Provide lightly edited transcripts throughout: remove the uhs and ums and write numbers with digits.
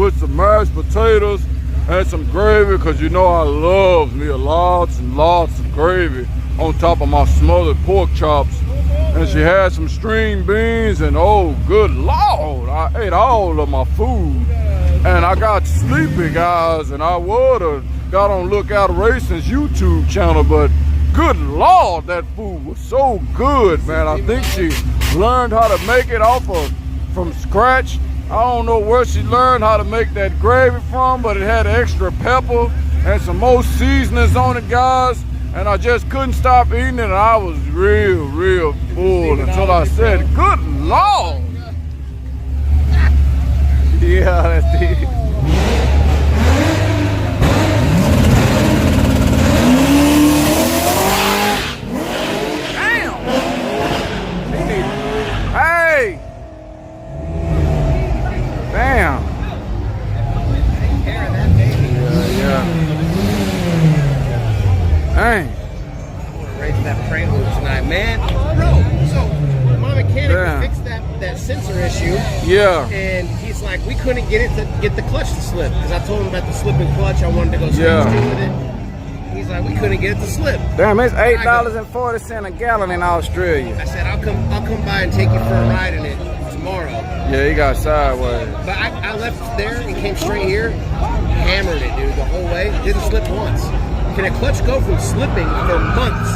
with some mashed potatoes and some gravy, because you know I love me lots and lots of gravy on top of my smothered pork chops. And she had some string beans, and oh good Lord, I ate all of my food. And I got sleepy, guys, and I would've got on Lookout Racing's YouTube channel, but good Lord, that food was so good, man. I think she learned how to make it from scratch. I don't know where she learned how to make that gravy from, but it had extra pepper and some more seasonings on it, guys. And I just couldn't stop eating it, and I was real full until I said, good Lord. Yeah, that's it. Damn. Hey. Damn. Take care of that baby. Yeah. Dang. Raising that prelude tonight, man. Bro, so my mechanic fixed that sensor issue. Yeah. And he's like, we couldn't get the clutch to slip, because I told him about the slipping clutch. I wanted to go straight with it. He's like, we couldn't get it to slip. Damn, it's $8.40 a gallon in Australia. I said, I'll come by and take you for a ride in it tomorrow. Yeah, he got sideways. But I left there and came straight here, hammered it, dude, the whole way. Didn't slip once. Can a clutch go from slipping for months?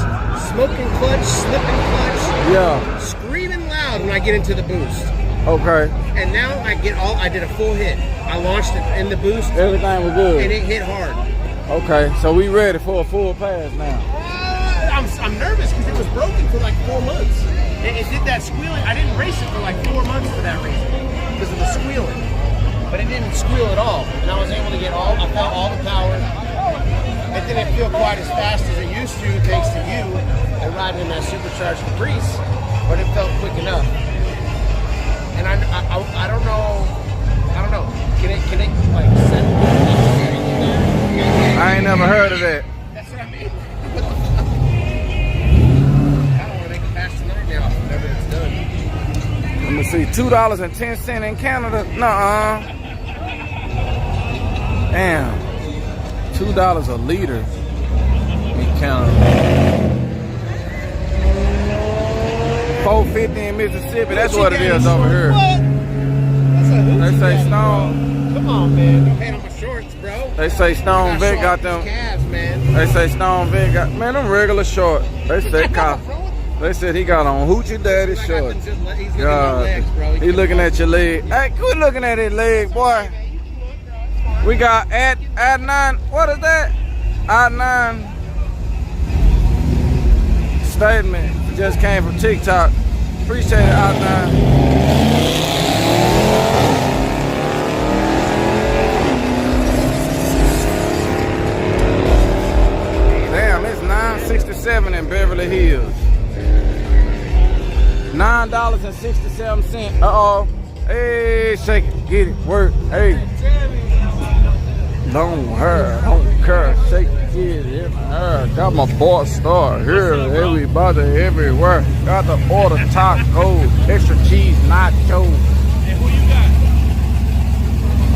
Smoking clutch, slipping clutch. Yeah. Screaming loud when I get into the boost. Okay. And now I did a full hit. I launched it in the boost. Everything was good. And it hit hard. Okay, so we ready for a full pass now. I'm nervous because it was broken for like 4 months. It did that squealing. I didn't race it for like 4 months for that reason, because of the squealing. But it didn't squeal at all. And I was able to I felt all the power. It didn't feel quite as fast as it used to, thanks to you and riding in that supercharged Caprice, but it felt quick enough. And I don't know. Can it like set? I ain't never heard of that. That's what I mean. What the fuck? I don't want to make it past tonight now, whenever it's done. Let me see, $2.10 in Canada? Nuh-uh. Damn. $2 a liter in Canada. $4.50 in Mississippi. That's what it is over here. They say Stone. Come on, man. Don't hate on my shorts, bro. They say Stone Vic got them. Calves, man. They say Stone Vic got, man, them regular short. They said They said he got on Hoochie Daddy shorts. He looking at your leg. Hey, quit looking at his leg, boy. We got Adnan. What is that? Adnan statement just came from TikTok. Appreciate it, Adnan. Damn, it's $9.67 in Beverly Hills. $9.67. Uh-oh. Hey, shake it, get it, work. Hey. Don't hurt, don't care. Shake it, get it, got my boss star here, everybody, everywhere. Got the order tacos, extra cheese, nachos. Hey, who you got?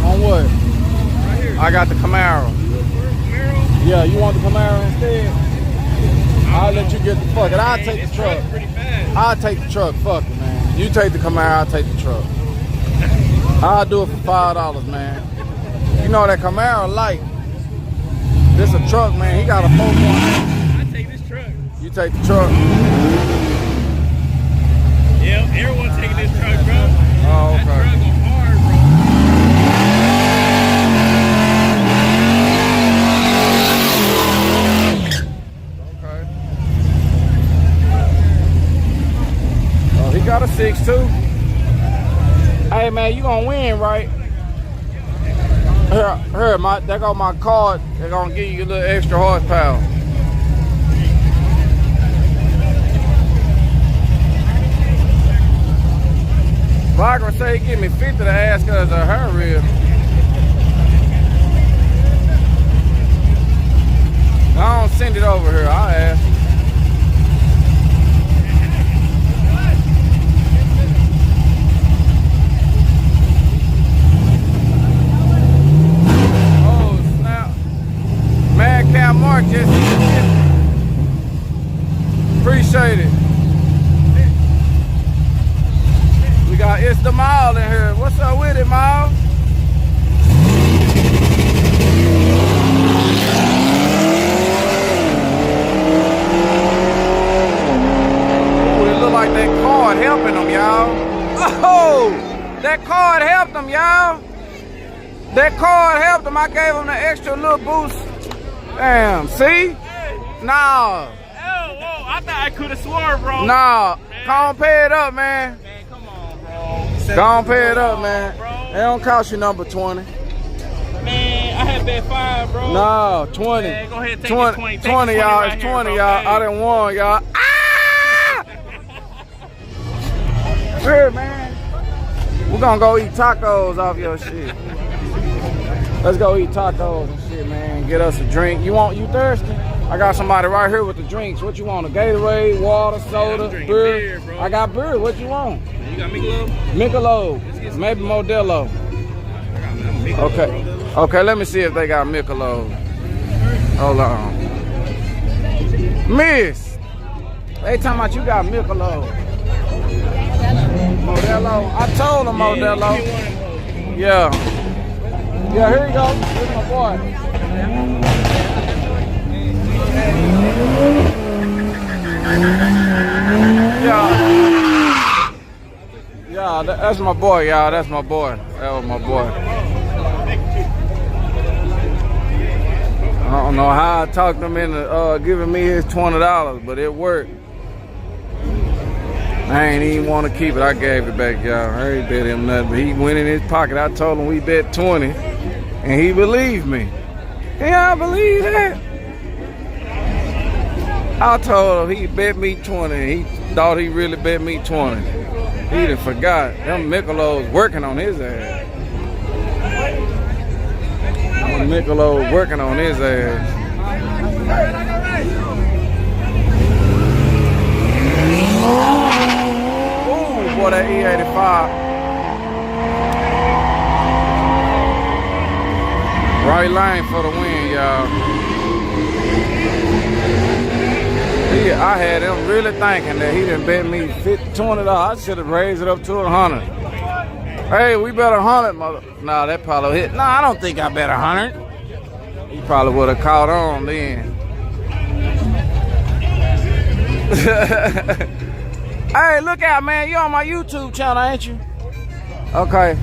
On what? Right here. I got the Camaro. Camaro? Yeah, you want the Camaro instead? I'll let you get the fuck it. I'll take the truck. Pretty fast. I'll take the truck. Fuck it, man. You take the Camaro, I'll take the truck. I'll do it for $5, man. You know that Camaro light. This a truck, man. He got a 4.8. I take this truck. You take the truck. Yeah, everyone's taking this truck, bro. Oh, okay. That truck go hard, bro. Okay. Oh, he got a 6.2. Hey, man, you gonna win, right? Here, that got my card. They're gonna give you a little extra horsepower. Viagra say give me 50 to ask us a her rib. I don't send it over here. I'll ask. That card helped him. I gave him the extra little boost. Damn, see? Nah. Oh, whoa, I thought I could have sworn, bro. Nah. Go on, pay it up, man. Man, come on, bro. Go on, pay it up, man. Bro. It don't cost you number 20. Man, I had bet 5, bro. No, 20. Man, go ahead and take 20, 20. 20, y'all. It's 20, y'all. I done won, y'all. Ah! Here, man. We're gonna go eat tacos off your shit. Let's go eat tacos and shit, man. Get us a drink. You thirsty? I got somebody right here with the drinks. What you want? A Gatorade, water, soda, drinking beer? beer, bro. I got beer. What you want? You got Michelob? Michelob. Maybe Modelo. Okay. Okay, let me see if they got Michelob. Hold on. Miss, they talking about you got Michelob. Modelo. I told him Modelo. Yeah. Yeah, here you go. Here's my boy. Yeah. Yeah, that's my boy, y'all. That's my boy. That was my boy. I don't know how I talked him into giving me his $20, but it worked. I ain't even want to keep it. I gave it back, y'all. I ain't bet him nothing, but he went in his pocket. I told him we bet 20, and he believed me. Yeah, I believe that. I told him he bet me 20. He thought he really bet me 20. He done forgot. Them Michelob's working on his ass. Niccolo working on his ass. Ooh, boy, that E85. Right lane for the win, y'all. I had him really thinking that he done bet me $20. I should have raised it up to 100. Hey, we bet 100, mother. Nah, that probably hit. Nah, I don't think I bet 100. He probably would have caught on then. Hey, look out, man. You on my YouTube channel, ain't you? Okay.